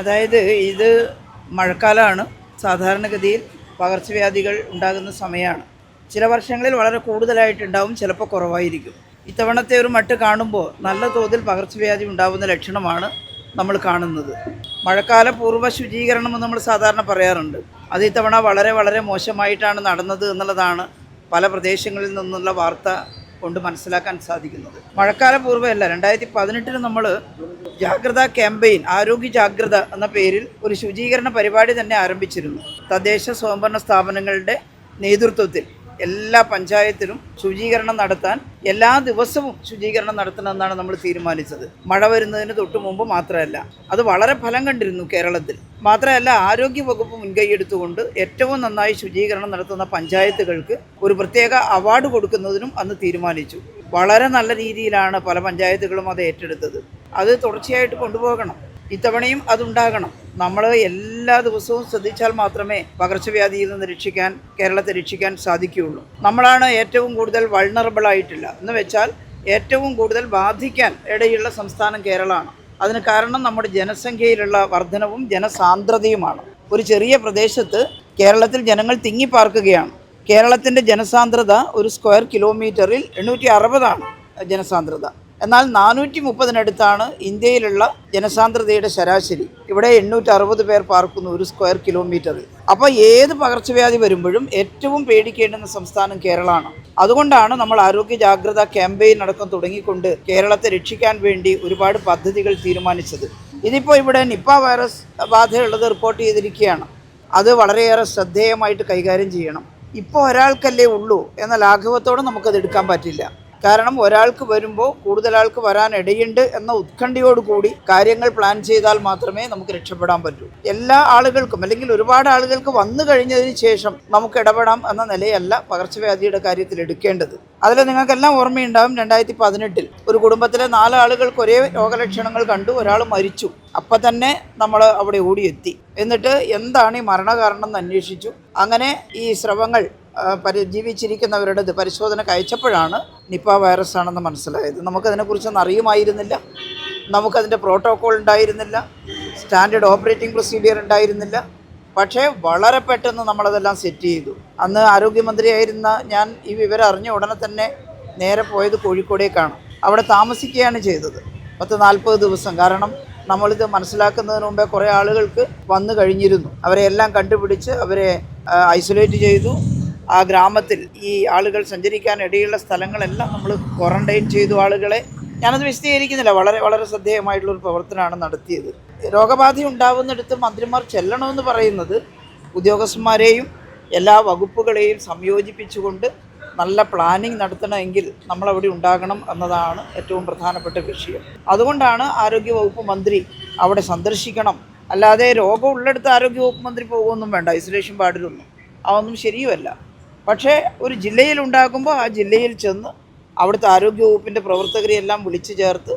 അതായത് ഇത് മഴക്കാലമാണ്. സാധാരണഗതിയിൽ പകർച്ചവ്യാധികൾ ഉണ്ടാകുന്ന സമയമാണ്. ചില വർഷങ്ങളിൽ വളരെ കൂടുതലായിട്ടുണ്ടാവും, ചിലപ്പോൾ കുറവായിരിക്കും. ഇത്തവണത്തെ ഒരു മട്ട് കാണുമ്പോൾ നല്ല തോതിൽ പകർച്ചവ്യാധി ഉണ്ടാകുന്ന ലക്ഷണമാണ് നമ്മൾ കാണുന്നത്. മഴക്കാല പൂർവ്വ ശുചീകരണം എന്ന് നമ്മൾ സാധാരണ പറയാറുണ്ട്. അത് ഇത്തവണ വളരെ വളരെ മോശമായിട്ടാണ് നടന്നത് എന്നുള്ളതാണ് പല പ്രദേശങ്ങളിൽ നിന്നുള്ള വാർത്ത കൊണ്ട് മനസ്സിലാക്കാൻ സാധിക്കുന്നത്. മഴക്കാല പൂർവ്വമല്ല, 2018 നമ്മൾ ജാഗ്രതാ ക്യാമ്പയിൻ, ആരോഗ്യ ജാഗ്രത എന്ന പേരിൽ ഒരു ശുചീകരണ പരിപാടി തന്നെ ആരംഭിച്ചിരുന്നു. തദ്ദേശ സ്വയംഭരണ സ്ഥാപനങ്ങളുടെ നേതൃത്വത്തിൽ എല്ലാ പഞ്ചായത്തിലും ശുചീകരണം നടത്താൻ എല്ലാ ദിവസവും ശുചീകരണം നടത്തണമെന്നാണ് നമ്മൾ തീരുമാനിച്ചത്. മഴ വരുന്നതിന് തൊട്ട് മുമ്പ് മാത്രമല്ല, അത് വളരെ ഫലം കണ്ടിരുന്നു കേരളത്തിൽ. മാത്രമല്ല, ആരോഗ്യവകുപ്പ് മുൻകൈയെടുത്തുകൊണ്ട് ഏറ്റവും നന്നായി ശുചീകരണം നടത്തുന്ന പഞ്ചായത്തുകൾക്ക് ഒരു പ്രത്യേക അവാർഡ് കൊടുക്കുന്നതിനും അന്ന് തീരുമാനിച്ചു. വളരെ നല്ല രീതിയിലാണ് പല പഞ്ചായത്തുകളും അത് ഏറ്റെടുത്തത്. അത് തുടർച്ചയായിട്ട് കൊണ്ടുപോകണം. ഇത്തവണയും അതുണ്ടാകണം. നമ്മൾ എല്ലാ ദിവസവും ശ്രദ്ധിച്ചാൽ മാത്രമേ പകർച്ചവ്യാധിയിൽ നിന്ന് കേരളത്തെ രക്ഷിക്കാൻ സാധിക്കുകയുള്ളൂ. നമ്മളാണ് ഏറ്റവും കൂടുതൽ വൾണറബിൾ ആയിട്ടില്ല എന്ന് വെച്ചാൽ ഏറ്റവും കൂടുതൽ ബാധിക്കാൻ ഇടയുള്ള സംസ്ഥാനം കേരളമാണ്. അതിന് കാരണം നമ്മുടെ ജനസംഖ്യയിലുള്ള വർധനവും ജനസാന്ദ്രതയുമാണ്. ഒരു ചെറിയ പ്രദേശത്ത് കേരളത്തിൽ ജനങ്ങൾ തിങ്ങിപ്പാർക്കുകയാണ്. കേരളത്തിൻ്റെ ജനസാന്ദ്രത ഒരു സ്ക്വയർ കിലോമീറ്ററിൽ 860 ജനസാന്ദ്രത. എന്നാൽ 430 ഇന്ത്യയിലുള്ള ജനസാന്ദ്രതയുടെ ശരാശരി. ഇവിടെ 860 പേർ പാർക്കുന്നു ഒരു സ്ക്വയർ കിലോമീറ്ററിൽ. അപ്പോൾ ഏത് പകർച്ചവ്യാധി വരുമ്പോഴും ഏറ്റവും പേടിക്കേണ്ടുന്ന സംസ്ഥാനം കേരളമാണ്. അതുകൊണ്ടാണ് നമ്മൾ ആരോഗ്യ ജാഗ്രതാ ക്യാമ്പയിൻ അടക്കം തുടങ്ങിക്കൊണ്ട് കേരളത്തെ രക്ഷിക്കാൻ വേണ്ടി ഒരുപാട് പദ്ധതികൾ തീരുമാനിച്ചത്. ഇതിപ്പോൾ ഇവിടെ നിപ്പ വൈറസ് ബാധയുള്ളത് റിപ്പോർട്ട് ചെയ്തിരിക്കുകയാണ്. അത് വളരെയേറെ ശ്രദ്ധേയമായിട്ട് കൈകാര്യം ചെയ്യണം. ഇപ്പോൾ ഒരാൾക്കല്ലേ ഉള്ളൂ എന്ന ലാഘവത്തോടെ നമുക്കത് എടുക്കാൻ പറ്റില്ല. കാരണം ഒരാൾക്ക് വരുമ്പോൾ കൂടുതൽ ആൾക്ക് വരാൻ ഇടയുണ്ട് എന്ന ഉത്കണ്ഠയോടുകൂടി കാര്യങ്ങൾ പ്ലാൻ ചെയ്താൽ മാത്രമേ നമുക്ക് രക്ഷപ്പെടാൻ പറ്റൂ. എല്ലാ ആളുകൾക്കും അല്ലെങ്കിൽ ഒരുപാട് ആളുകൾക്ക് വന്നു കഴിഞ്ഞതിന് ശേഷം നമുക്ക് ഇടപെടാം എന്ന നിലയല്ല പകർച്ചവ്യാധിയുടെ കാര്യത്തിൽ എടുക്കേണ്ടത്. അതിൽ നിങ്ങൾക്കെല്ലാം ഓർമ്മയുണ്ടാകും, 2018 ഒരു കുടുംബത്തിലെ 4 ആളുകൾക്ക് ഒരേ രോഗലക്ഷണങ്ങൾ കണ്ടു, ഒരാൾ മരിച്ചു. അപ്പം തന്നെ നമ്മൾ അവിടെ ഓടിയെത്തി. എന്നിട്ട് എന്താണ് ഈ മരണകാരണം എന്ന് അന്വേഷിച്ചു. അങ്ങനെ ഈ സ്രവങ്ങൾ ജീവിച്ചിരിക്കുന്നവരുടെ പരിശോധനയ്ക്ക് അയച്ചപ്പോഴാണ് നിപ്പ വൈറസ് ആണെന്ന് മനസ്സിലായത്. നമുക്കതിനെക്കുറിച്ചൊന്നും അറിയുമായിരുന്നില്ല. നമുക്കതിൻ്റെ പ്രോട്ടോക്കോൾ ഉണ്ടായിരുന്നില്ല, സ്റ്റാൻഡേർഡ് ഓപ്പറേറ്റിംഗ് പ്രൊസീജിയർ ഉണ്ടായിരുന്നില്ല. പക്ഷേ വളരെ പെട്ടെന്ന് നമ്മളതെല്ലാം സെറ്റ് ചെയ്തു. അന്ന് ആരോഗ്യമന്ത്രിയായിരുന്ന ഞാൻ ഈ വിവരം അറിഞ്ഞ ഉടനെ തന്നെ നേരെ പോയത് കോഴിക്കോടേക്കാണ്. അവിടെ താമസിക്കുകയാണ് ചെയ്തത് 40 ദിവസം. കാരണം നമ്മളിത് മനസ്സിലാക്കുന്നതിന് മുമ്പേ കുറേ ആളുകൾക്ക് വന്നു കഴിഞ്ഞിരുന്നു. അവരെല്ലാം കണ്ടുപിടിച്ച് അവരെ ഐസൊലേറ്റ് ചെയ്തു. ആ ഗ്രാമത്തിൽ ഈ ആളുകൾ സഞ്ചരിക്കാൻ ഇടയുള്ള സ്ഥലങ്ങളെല്ലാം നമ്മൾ ക്വാറന്റൈൻ ചെയ്തു ആളുകളെ. ഞാനത് വിശദീകരിക്കുന്നില്ല. വളരെ വളരെ ശ്രദ്ധേയമായിട്ടുള്ളൊരു പ്രവർത്തനമാണ് നടത്തിയത്. രോഗബാധ ഉണ്ടാവുന്നിടത്ത് മന്ത്രിമാർ ചെല്ലണമെന്ന് പറയുന്നത് ഉദ്യോഗസ്ഥന്മാരെയും എല്ലാ വകുപ്പുകളെയും സംയോജിപ്പിച്ചുകൊണ്ട് നല്ല പ്ലാനിങ് നടത്തണമെങ്കിൽ നമ്മളവിടെ ഉണ്ടാകണം എന്നതാണ് ഏറ്റവും പ്രധാനപ്പെട്ട വിഷയം. അതുകൊണ്ടാണ് ആരോഗ്യവകുപ്പ് മന്ത്രി അവിടെ സന്ദർശിക്കണം. അല്ലാതെ രോഗം ഉള്ളിടത്ത് ആരോഗ്യവകുപ്പ് മന്ത്രി പോകുമൊന്നും വേണ്ട, ഐസൊലേഷൻ പാടിലൊന്നും. അതൊന്നും ശരിയുമല്ല. പക്ഷേ ഒരു ജില്ലയിലുണ്ടാകുമ്പോൾ ആ ജില്ലയിൽ ചെന്ന് അവിടുത്തെ ആരോഗ്യവകുപ്പിൻ്റെ പ്രവർത്തകരെയെല്ലാം വിളിച്ചു ചേർത്ത്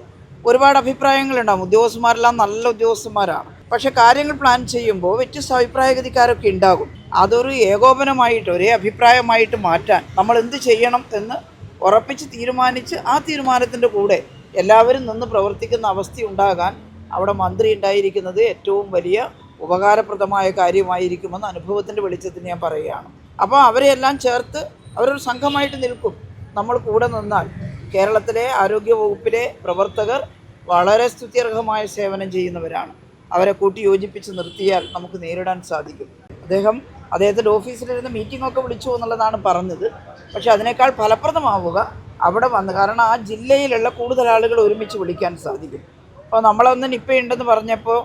ഒരുപാട് അഭിപ്രായങ്ങളുണ്ടാകും. ഉദ്യോഗസ്ഥന്മാരെല്ലാം നല്ല ഉദ്യോഗസ്ഥന്മാരാണ്. പക്ഷേ കാര്യങ്ങൾ പ്ലാൻ ചെയ്യുമ്പോൾ വ്യത്യസ്ത അഭിപ്രായഗതിക്കാരൊക്കെ ഉണ്ടാകും. അതൊരു ഏകോപനമായിട്ട് ഒരേ അഭിപ്രായമായിട്ട് മാറ്റാൻ നമ്മൾ എന്ത് ചെയ്യണം എന്ന് ഉറപ്പിച്ച് തീരുമാനിച്ച് ആ തീരുമാനത്തിൻ്റെ കൂടെ എല്ലാവരും നിന്ന് പ്രവർത്തിക്കുന്ന അവസ്ഥ ഉണ്ടാകാൻ അവിടെ മന്ത്രി ഉണ്ടായിരിക്കുന്നത് ഏറ്റവും വലിയ ഉപകാരപ്രദമായ കാര്യമായിരിക്കുമെന്ന് അനുഭവത്തിൻ്റെ വെളിച്ചത്തിൽ ഞാൻ പറയുകയാണ്. അപ്പോൾ അവരെല്ലാം ചേർത്ത് അവരൊരു സംഘമായിട്ട് നിൽക്കും. നമ്മൾ കൂടെ നിന്നാൽ കേരളത്തിലെ ആരോഗ്യവകുപ്പിലെ പ്രവർത്തകർ വളരെ സ്തുത്യർഹമായ സേവനം ചെയ്യുന്നവരാണ്. അവരെ കൂട്ടി യോജിപ്പിച്ച് നിർത്തിയാൽ നമുക്ക് നേരിടാൻ സാധിക്കും. അദ്ദേഹത്തിൻ്റെ ഓഫീസിലിരുന്ന് മീറ്റിങ്ങൊക്കെ വിളിച്ചു എന്നുള്ളതാണ് പറഞ്ഞത്. പക്ഷേ അതിനേക്കാൾ ഫലപ്രദമാവുക അവിടെ വന്ന്, കാരണം ആ ജില്ലയിലുള്ള കൂടുതൽ ആളുകൾ ഒരുമിച്ച് വിളിക്കാൻ സാധിക്കും. അപ്പോൾ നമ്മളൊന്ന് നിപ്പയുണ്ടെന്ന് പറഞ്ഞപ്പോൾ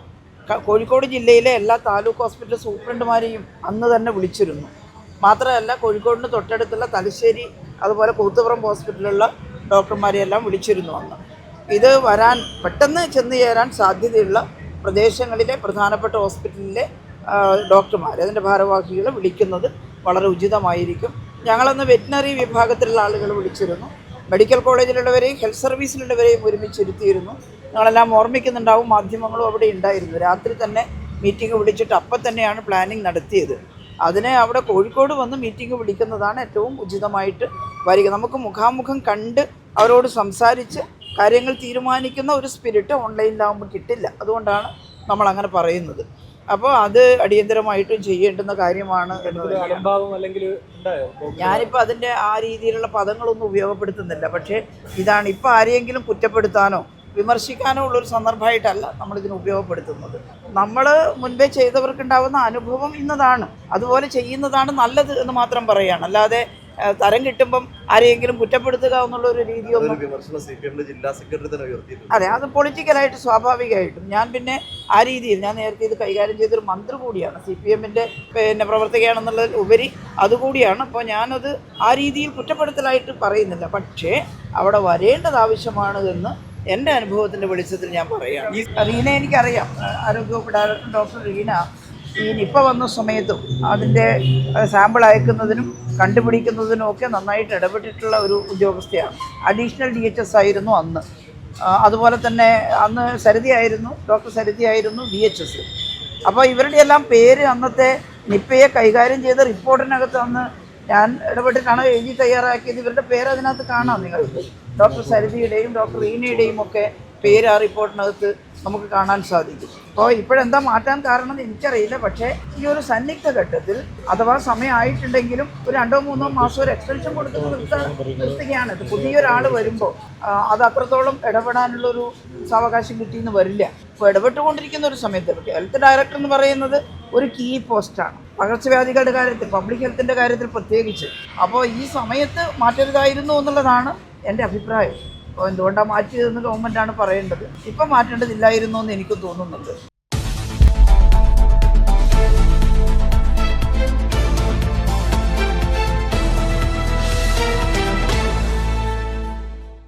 കോഴിക്കോട് ജില്ലയിലെ എല്ലാ താലൂക്ക് ഹോസ്പിറ്റൽ സൂപ്രണ്ടുമാരെയും അന്ന് തന്നെ വിളിച്ചിരുന്നു. മാത്രമല്ല കോഴിക്കോടിന് തൊട്ടടുത്തുള്ള തലശ്ശേരി അതുപോലെ കൂത്തുപുറം ഹോസ്പിറ്റലിലുള്ള ഡോക്ടർമാരെയെല്ലാം വിളിച്ചിരുന്നു അന്ന്. ഇത് പെട്ടെന്ന് ചെന്ന് ചേരാൻ സാധ്യതയുള്ള പ്രദേശങ്ങളിലെ പ്രധാനപ്പെട്ട ഹോസ്പിറ്റലിലെ ഡോക്ടർമാർ, അതിൻ്റെ ഭാരവാഹികളെ വിളിക്കുന്നത് വളരെ ഉചിതമായിരിക്കും. ഞങ്ങളന്ന് വെറ്റിനറി വിഭാഗത്തിലുള്ള ആളുകൾ വിളിച്ചിരുന്നു. മെഡിക്കൽ കോളേജിലുള്ളവരെയും ഹെൽത്ത് സർവീസിലുള്ളവരെയും ഒരുമിച്ചിരുത്തിയിരുന്നു. ഞങ്ങളെല്ലാം ഓർമ്മിക്കുന്നുണ്ടാവും, മാധ്യമങ്ങളും അവിടെ ഉണ്ടായിരുന്നു. രാത്രി തന്നെ മീറ്റിംഗ് വിളിച്ചിട്ട് അപ്പം തന്നെയാണ് പ്ലാനിങ് നടത്തിയത്. അതിനെ അവിടെ കോഴിക്കോട് വന്ന് മീറ്റിംഗ് വിളിക്കുന്നതാണ് ഏറ്റവും ഉചിതമായിട്ട് വരിക. നമുക്ക് മുഖാമുഖം കണ്ട് അവരോട് സംസാരിച്ച് കാര്യങ്ങൾ തീരുമാനിക്കുന്ന ഒരു സ്പിരിറ്റ് ഓൺലൈനിലാവുമ്പോൾ കിട്ടില്ല. അതുകൊണ്ടാണ് നമ്മൾ അങ്ങനെ പറയുന്നത്. അപ്പോൾ അത് അടിയന്തരമായിട്ടും ചെയ്യേണ്ടുന്ന കാര്യമാണ് എന്ന് ഞാനിപ്പോൾ അതിൻ്റെ ആ രീതിയിലുള്ള പദങ്ങളൊന്നും ഉപയോഗപ്പെടുത്തുന്നില്ല. പക്ഷേ ഇതാണ് ഇപ്പോൾ ആരെയെങ്കിലും കുറ്റപ്പെടുത്താനോ വിമർശിക്കാനോ ഉള്ളൊരു സന്ദർഭമായിട്ടല്ല നമ്മളിതിന് ഉപയോഗപ്പെടുത്തുന്നത്. നമ്മൾ മുൻപേ ചെയ്തവർക്കുണ്ടാകുന്ന അനുഭവം ഇന്നതാണ്, അതുപോലെ ചെയ്യുന്നതാണ് നല്ലത് എന്ന് മാത്രം പറയുകയാണ്. അല്ലാതെ തരം കിട്ടുമ്പം ആരെയെങ്കിലും കുറ്റപ്പെടുത്തുക എന്നുള്ളൊരു രീതിയൊന്നും. അതെ, അത് പൊളിറ്റിക്കലായിട്ട് സ്വാഭാവികമായിട്ടും. ഞാൻ പിന്നെ ആ രീതിയിൽ ഞാൻ നേരത്തെ ഇത് കൈകാര്യം ചെയ്തൊരു മന്ത്രി കൂടിയാണ്, CPM-ൻ്റെ പ്രവർത്തകയാണെന്നുള്ളതിൽ ഉപരി അതുകൂടിയാണ്. അപ്പോൾ ഞാനത് ആ രീതിയിൽ കുറ്റപ്പെടുത്തലായിട്ട് പറയുന്നില്ല. പക്ഷേ അവിടെ വരേണ്ടത് ആവശ്യമാണ് എന്ന് എൻ്റെ അനുഭവത്തിൻ്റെ വെളിച്ചത്തിൽ ഞാൻ പറയുകയാണ്. റീന എനിക്കറിയാം, ആരോഗ്യവകുപ്പ് ഡയറക്ടർ ഡോക്ടർ റീന ഈ നിപ്പ വന്ന സമയത്തും അതിൻ്റെ സാമ്പിൾ അയക്കുന്നതിനും കണ്ടുപിടിക്കുന്നതിനും ഒക്കെ നന്നായിട്ട് ഇടപെട്ടിട്ടുള്ള ഒരു ഉദ്യോഗസ്ഥയാണ്. അഡീഷണൽ DHS ആയിരുന്നു അന്ന്. അതുപോലെ തന്നെ അന്ന് ഡോക്ടർ സരിത ആയിരുന്നു DHS. അപ്പോൾ ഇവരുടെ എല്ലാം പേര് അന്നത്തെ നിപ്പയെ കൈകാര്യം ചെയ്ത റിപ്പോർട്ടിനകത്ത് അന്ന് ഞാൻ ഇടപെട്ടിട്ടാണ് എഴുതി തയ്യാറാക്കിയത്. ഇവരുടെ പേര് അതിനകത്ത് കാണാം നിങ്ങൾക്ക്. ഡോക്ടർ സരിതയുടെയും ഡോക്ടർ റീനയുടെയും ഒക്കെ പേര് ആ റിപ്പോർട്ടിനകത്ത് നമുക്ക് കാണാൻ സാധിക്കും. അപ്പോൾ ഇപ്പോഴെന്താ മാറ്റാൻ കാരണം എനിക്കറിയില്ല. പക്ഷേ ഈ ഒരു സന്നിഗ്ധ ഘട്ടത്തിൽ അഥവാ സമയമായിട്ടുണ്ടെങ്കിലും ഒരു 2-3 മാസം ഒരു എക്സ്റ്റൻഷൻ കൊടുത്ത് നിർത്തുകയാണിത്. പുതിയൊരാൾ വരുമ്പോൾ അത് അത്രത്തോളം ഇടപെടാനുള്ളൊരു സാവകാശം കിട്ടിയെന്ന് വരില്ല. ഇപ്പോൾ ഇടപെട്ടുകൊണ്ടിരിക്കുന്ന ഒരു സമയത്ത് ഹെൽത്ത് ഡയറക്ടർ എന്ന് പറയുന്നത് ഒരു കീ പോസ്റ്റാണ് പകർച്ചവ്യാധികളുടെ കാര്യത്തിൽ, പബ്ലിക് ഹെൽത്തിൻ്റെ കാര്യത്തിൽ പ്രത്യേകിച്ച്. അപ്പോൾ ഈ സമയത്ത് മാറ്റരുതായിരുന്നു എന്നുള്ളതാണ് എൻ്റെ അഭിപ്രായം. അപ്പോൾ എന്തുകൊണ്ടാണ് മാറ്റിയതെന്ന് ഗവൺമെൻറ്റാണ് പറയേണ്ടത്. ഇപ്പം മാറ്റേണ്ടതില്ലായിരുന്നു എന്ന് എനിക്ക് തോന്നുന്നുണ്ട്.